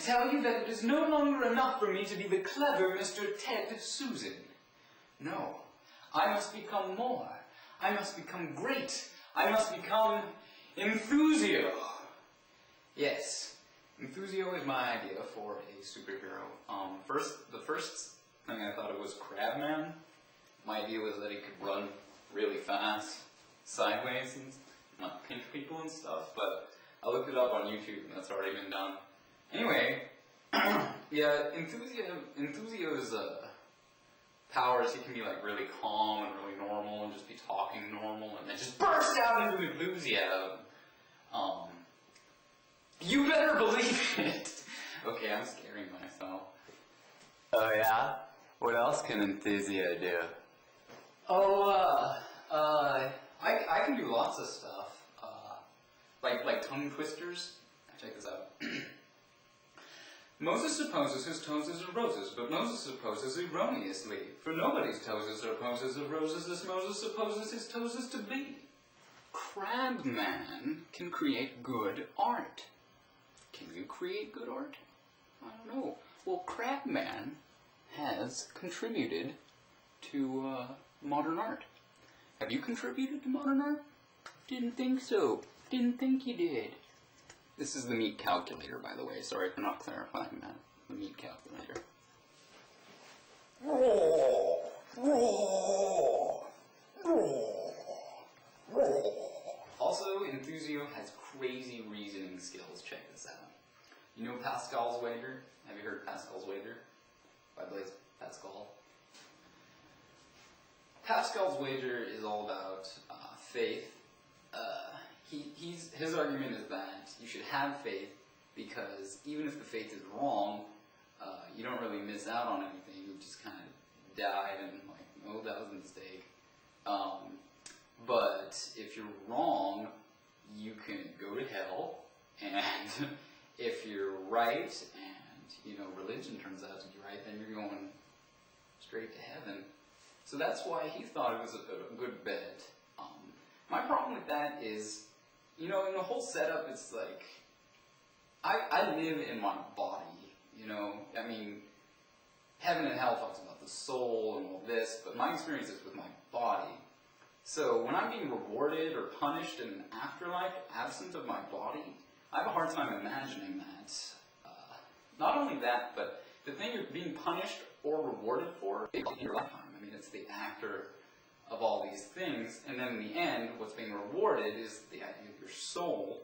tell you that it is no longer enough for me to be the clever Mr. Ted Susan. No, I must become more. I must become great. I must become Enthusio. Yes, Enthusio is my idea for a superhero. The first thing I thought it was Crabman. My idea was that he could run really fast, sideways, and not pinch people and stuff, but I looked it up on YouTube and that's already been done. Anyway, yeah, Enthuzio's powers, he can be like really calm and really normal and just be talking normal and then just burst out into enthusiasm. You better believe it! Okay, I'm scaring myself. Oh yeah? What else can Enthusio do? Oh, I can do lots of stuff. Like tongue twisters. Check this out. Moses supposes his toes are roses, but Moses supposes erroneously. For nobody's toes are poses of roses as Moses supposes his toes is to be. Crabman can create good art. Can you create good art? I don't know. Well, Crabman has contributed to modern art. Have you contributed to modern art? Didn't think so. Didn't think you did. This is the meat calculator, by the way. Sorry for not clarifying that. The meat calculator. Also, Enthusio has crazy reasoning skills. Check this out. You know Pascal's wager? Have you heard Pascal's wager? By Blaise Pascal. Pascal's wager is all about faith. His argument is that you should have faith because even if the faith is wrong, you don't really miss out on anything. You just kind of died and like, oh, that was a mistake. But if you're wrong, you can go to hell, and if you're right and religion turns out to be right, then you're going straight to heaven. So that's why he thought it was a good bet. My problem with that is, in the whole setup, it's like, I live in my body, I mean, heaven and hell talks about the soul and all this, but my experience is with my body. So when I'm being rewarded or punished in an afterlife absent of my body, I have a hard time imagining that. Not only that, but the thing you're being punished or rewarded for is in your lifetime. I mean, it's the actor of all these things, and then in the end, what's being rewarded is the idea of your soul.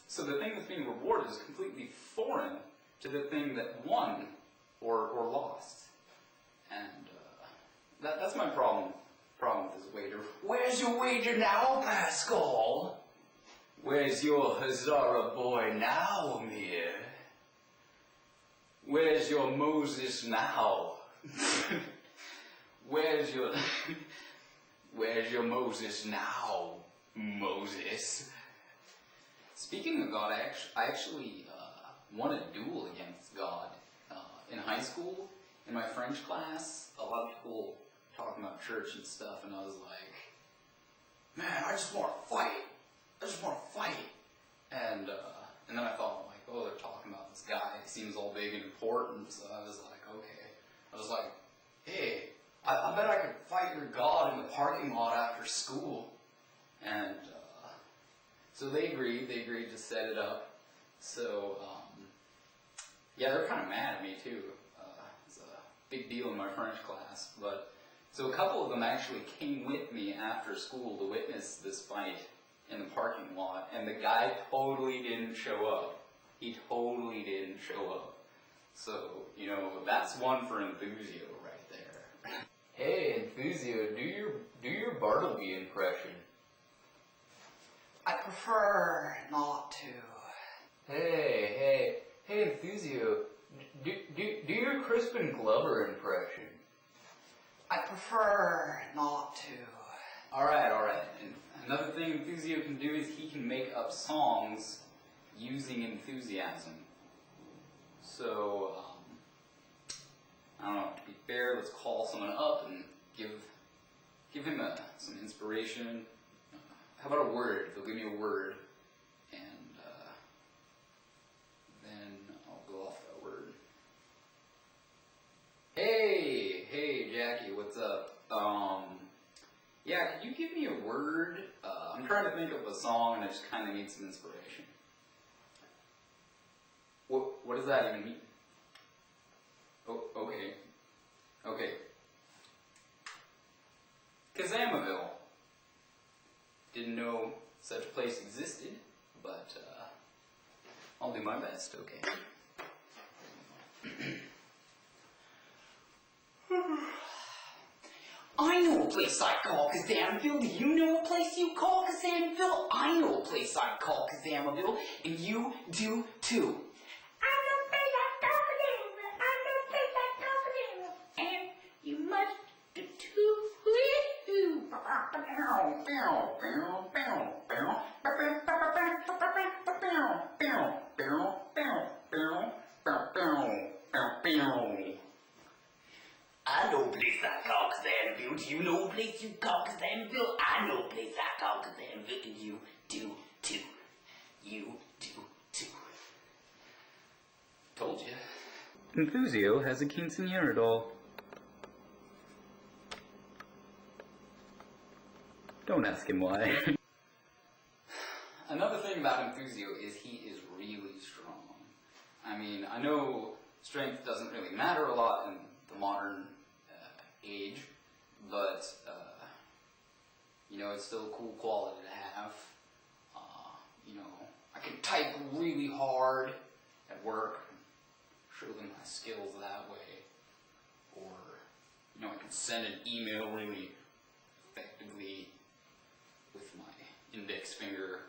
So the thing that's being rewarded is completely foreign to the thing that won or lost. And that's my problem with this wager. Where's your wager now, Pascal? Where's your Hazara boy now, Amir? Where's your Moses now? Where's your Moses now, Moses? Speaking of God, I actually won a duel against God in high school. In my French class, a lot of people talking about church and stuff, and I was like, man, I just want to fight. I just want to fight. And then I thought, like, oh, they're talking about this guy. He seems all big and important. So I was like, okay. I was like, hey, I bet I could fight your God in the parking lot after school. And so they agreed. They agreed to set it up. So, yeah, they're kind of mad at me, too. It's a big deal in my French class. But so a couple of them actually came with me after school to witness this fight in the parking lot. And the guy totally didn't show up. He totally didn't show up. So, that's one for Enthusio right there. Hey, Enthusio, do your Bartleby impression. I prefer not to. Hey, Enthusio, do your Crispin Glover impression. I prefer not to. Alright. And another thing Enthusio can do is he can make up songs using enthusiasm. So, I don't know, to be fair, let's call someone up and give him some inspiration. How about a word? They'll give me a word. And then what's up? Yeah, could you give me a word? I'm trying to think of a song and I just kind of need some inspiration. What does that even mean? Oh, okay. Okay. Kazamaville. Didn't know such a place existed, but I'll do my best, okay? I know a place I call Kazamaville. Do you know a place you call Kazamaville? I know a place I call Kazamaville, and you do too. I know a place I call Kazamaville. I know a place I call Kazamaville. And you must do too. I know a place I call Kazamaville. Do you know a place you call Kazamaville? I know a place I call Kazamaville, and you do too. You do too. Told you. Enthusio has a quinceañera doll. Don't ask him why. Another thing about Enthusio is he is really strong. I mean, I know strength doesn't really matter a lot in the modern age, but you know, it's still a cool quality to have. You know, I can type really hard at work, show them my skills that way, or you know, I can send an email really effectively with my index finger.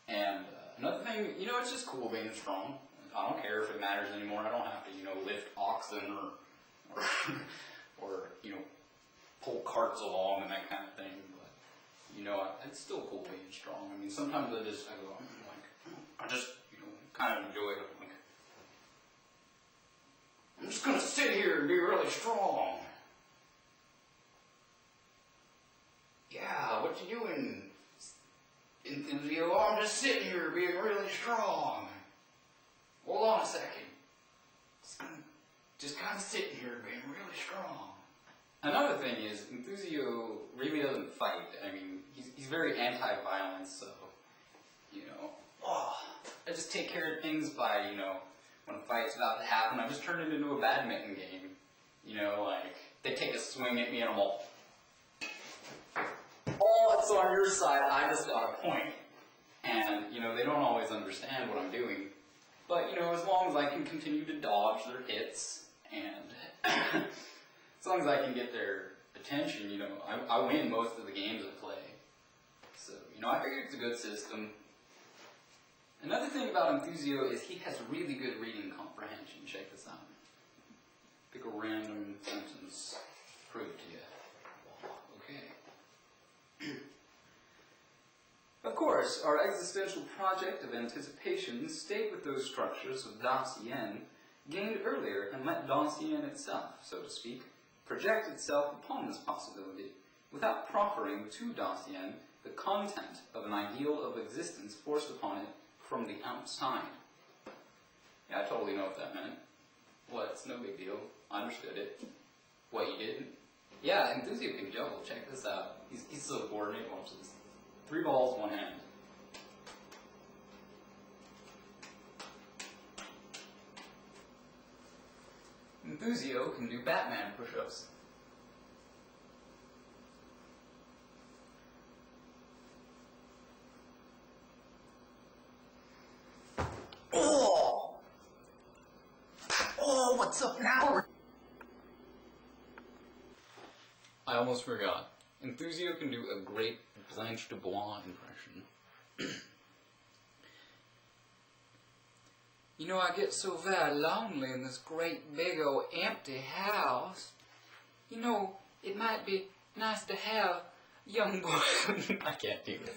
And another thing, you know, it's just cool being strong. I don't care if it matters anymore. I don't have to, you know, lift oxen or you know, pull carts along and that kind of thing. But you know, it's still cool being strong. I mean, sometimes I just you know, kind of enjoy it. Like, I'm just gonna sit here and be really strong. Yeah, what you doing, Enthusio? Oh, I'm just sitting here being really strong. Hold on a second. Just kind of sitting here being really strong. Another thing is, Enthusio really doesn't fight. I mean, he's very anti-violence, so, you know, I just take care of things by, you know, when a fight's about to happen, I just turn it into a badminton game. You know, like, they take a swing at me and I'm all, oh, it's on your side, I just got a point. And, you know, they don't always understand what I'm doing. But, you know, as long as I can continue to dodge their hits, and as long as I can get their attention, you know, I win most of the games I play. So, you know, I figure it's a good system. Another thing about Enthusio is he has really good reading comprehension. Check this out. Pick a random sentence, prove it to you. Okay. Of course, our existential project of anticipation stayed with those structures of Dasein gained earlier and let Dasein itself, so to speak, project itself upon this possibility, without proffering to Dasein the content of an ideal of existence forced upon it from the outside. Yeah, I totally know what that meant. What? It's no big deal. I understood it. What, you didn't? Yeah, Enthusio can juggle. Check this out. He's so coordinated. Watch this. 3 balls, 1 hand. Enthusio can do Batman push-ups. Oh! Oh, what's up now? I almost forgot. Enthusio can do a great Blanche Dubois impression. You know, I get so very lonely in this great big old empty house. You know, it might be nice to have young boy. I can't do this.